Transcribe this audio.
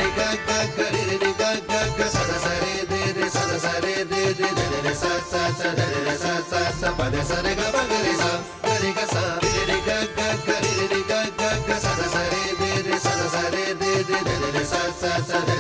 रे गा गा गा रे रे गा गा गा सा सा रे दे रे सा सा रे दे रे रे रे सा सा रे रे सा सा पा रे सा रे गा मा गा रे सा रे गा सा रे रे गा गा गा रे रे गा गा गा सा सा रे दे रे सा सा रे दे रे रे रे सा सा